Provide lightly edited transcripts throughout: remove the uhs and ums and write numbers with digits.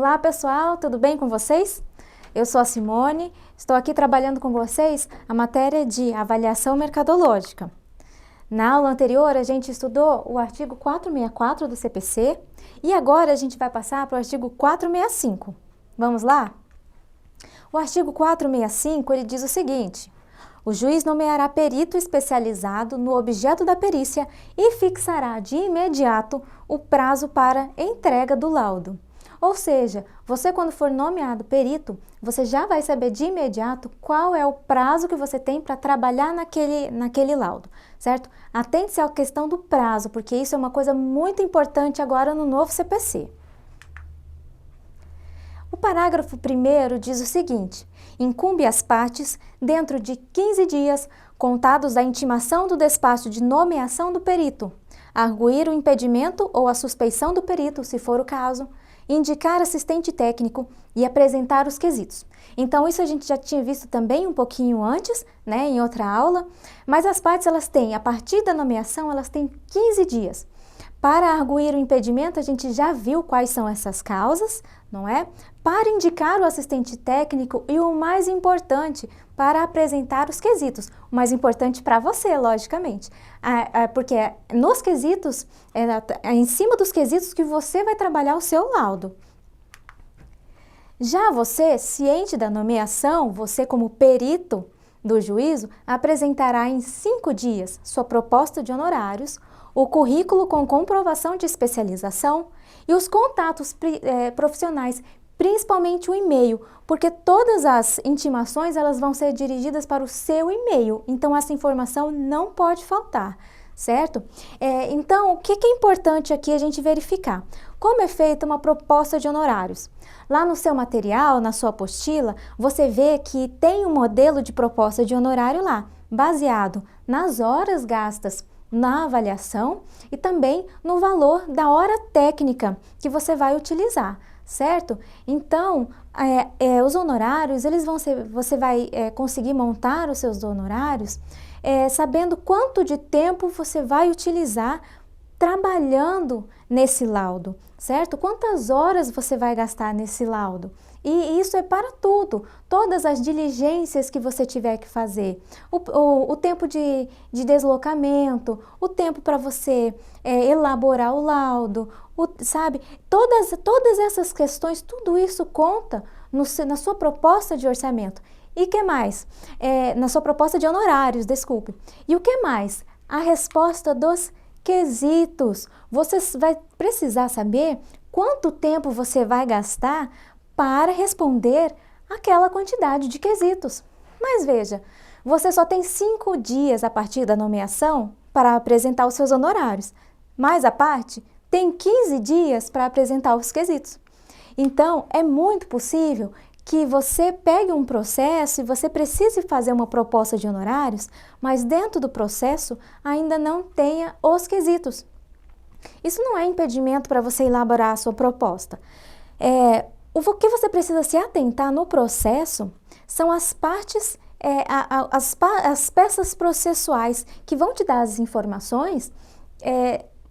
Olá pessoal, tudo bem com vocês? Eu sou a Simone, estou aqui trabalhando com vocês a matéria de avaliação mercadológica. Na aula anterior a gente estudou o artigo 464 do CPC e agora a gente vai passar para o artigo 465. Vamos lá? O artigo 465 ele diz o seguinte: o juiz nomeará perito especializado no objeto da perícia e fixará de imediato o prazo para entrega do laudo. Ou seja, você quando for nomeado perito, você já vai saber de imediato qual é o prazo que você tem para trabalhar naquele laudo, certo? Atente-se à questão do prazo, porque isso é uma coisa muito importante agora no novo CPC. O parágrafo 1º diz o seguinte: incumbe às partes, dentro de 15 dias, contados da intimação do despacho de nomeação do perito, arguir o impedimento ou a suspeição do perito, se for o caso, indicar assistente técnico e apresentar os quesitos. Então, isso a gente já tinha visto também um pouquinho antes, né, em outra aula, mas as partes, elas têm, a partir da nomeação, elas têm 15 dias. Para arguir o impedimento, a gente já viu quais são essas causas, não é? Para indicar o assistente técnico e o mais importante, para apresentar os quesitos. O mais importante para você, logicamente. Porque nos quesitos, é em cima dos quesitos que você vai trabalhar o seu laudo. Já você, ciente da nomeação, você como perito do juízo, apresentará em 5 dias sua proposta de honorários, o currículo com comprovação de especialização e os contatos profissionais, principalmente o e-mail, porque todas as intimações elas vão ser dirigidas para o seu e-mail, então essa informação não pode faltar, certo? Então, o que é importante aqui a gente verificar? Como é feita uma proposta de honorários? Lá no seu material, na sua apostila, você vê que tem um modelo de proposta de honorário lá, baseado nas horas gastas na avaliação e também no valor da hora técnica que você vai utilizar, certo? Então, os honorários, você vai conseguir montar os seus honorários sabendo quanto de tempo você vai utilizar trabalhando nesse laudo, certo? Quantas horas você vai gastar nesse laudo? E isso é para tudo, todas as diligências que você tiver que fazer, o tempo de deslocamento, o tempo para você elaborar o laudo, sabe? Todas essas questões, tudo isso conta na sua proposta de orçamento. E que mais? Na sua proposta de honorários, desculpe. E o que mais? A resposta dos quesitos. Você vai precisar saber quanto tempo você vai gastar para responder aquela quantidade de quesitos. Mas veja, você só tem 5 dias a partir da nomeação para apresentar os seus honorários, mas a parte tem 15 dias para apresentar os quesitos. Então, é muito possível que você pegue um processo e você precise fazer uma proposta de honorários, mas dentro do processo ainda não tenha os quesitos. Isso não é impedimento para você elaborar a sua proposta. O que você precisa se atentar no processo são as partes, as peças processuais que vão te dar as informações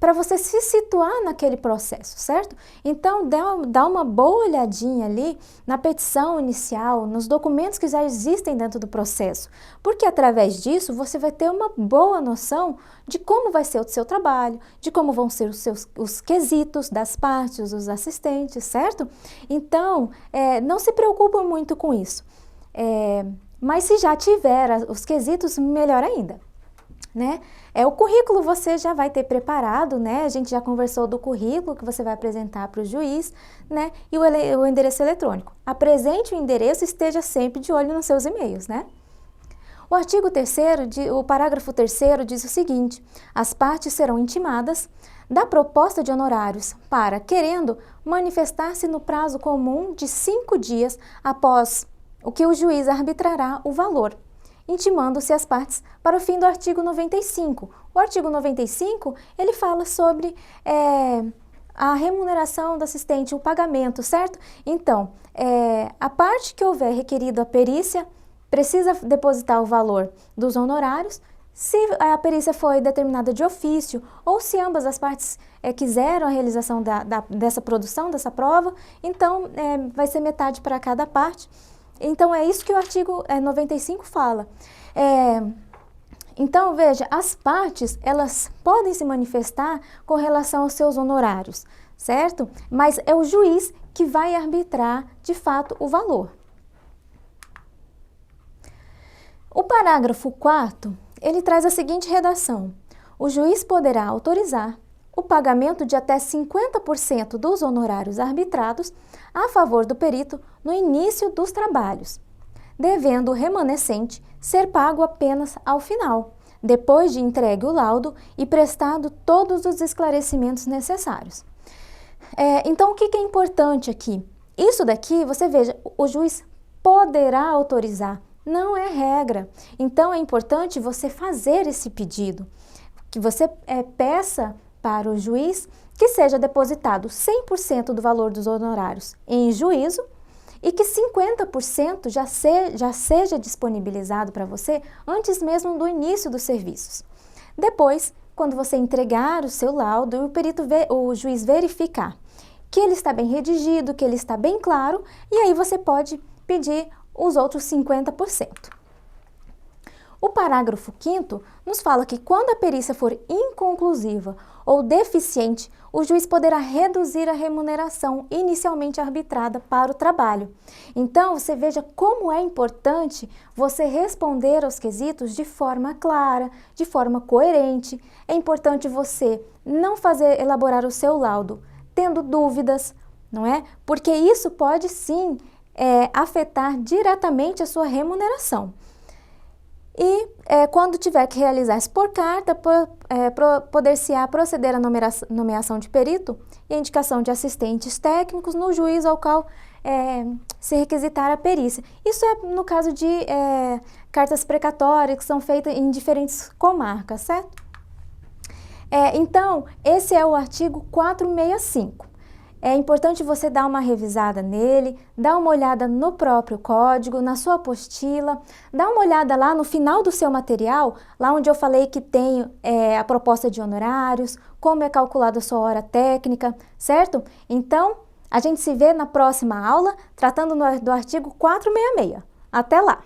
para você se situar naquele processo, certo? Então, dá uma boa olhadinha ali na petição inicial, nos documentos que já existem dentro do processo, porque através disso você vai ter uma boa noção de como vai ser o seu trabalho, de como vão ser os quesitos das partes, os assistentes, certo? Então, não se preocupe muito com isso, mas se já tiver os quesitos, melhor ainda. Né? O currículo você já vai ter preparado, né? A gente já conversou do currículo que você vai apresentar para o juiz, né? E o endereço eletrônico. Apresente o endereço e esteja sempre de olho nos seus e-mails, né? O artigo 3º, o parágrafo 3º diz o seguinte: as partes serão intimadas da proposta de honorários para, querendo, manifestar-se no prazo comum de 5 dias após o que o juiz arbitrará o valor, intimando-se as partes para o fim do artigo 95. O artigo 95, ele fala sobre a remuneração do assistente, o pagamento, certo? Então, a parte que houver requerido a perícia, precisa depositar o valor dos honorários. Se a perícia foi determinada de ofício ou se ambas as partes quiseram a realização dessa produção, dessa prova, então vai ser metade para cada parte. Então é isso que o artigo 95 fala. Então veja, as partes elas podem se manifestar com relação aos seus honorários, certo? Mas é o juiz que vai arbitrar de fato o valor. O parágrafo 4º, ele traz a seguinte redação: o juiz poderá autorizar o pagamento de até 50% dos honorários arbitrados a favor do perito no início dos trabalhos, devendo o remanescente ser pago apenas ao final, depois de entregue o laudo e prestado todos os esclarecimentos necessários. Então, o que é importante aqui? Isso daqui, você veja, o juiz poderá autorizar, não é regra. Então, é importante você fazer esse pedido, que você peça para o juiz que seja depositado 100% do valor dos honorários em juízo e que 50% já seja disponibilizado para você antes mesmo do início dos serviços. Depois, quando você entregar o seu laudo, o juiz verificar que ele está bem redigido, que ele está bem claro, e aí você pode pedir os outros 50%. O parágrafo 5º nos fala que quando a perícia for inconclusiva ou deficiente, o juiz poderá reduzir a remuneração inicialmente arbitrada para o trabalho. Então, você veja como é importante você responder aos quesitos de forma clara, de forma coerente. É importante você não elaborar o seu laudo tendo dúvidas, não é? Porque isso pode sim afetar diretamente a sua remuneração. E quando tiver que realizar isso por carta, poder-se-á proceder à nomeação de perito e a indicação de assistentes técnicos no juízo ao qual se requisitar a perícia. Isso é no caso de cartas precatórias que são feitas em diferentes comarcas, certo? Então, esse é o artigo 465. É importante você dar uma revisada nele, dar uma olhada no próprio código, na sua apostila, dar uma olhada lá no final do seu material, lá onde eu falei que tem a proposta de honorários, como é calculada a sua hora técnica, certo? Então, a gente se vê na próxima aula, tratando do artigo 466. Até lá!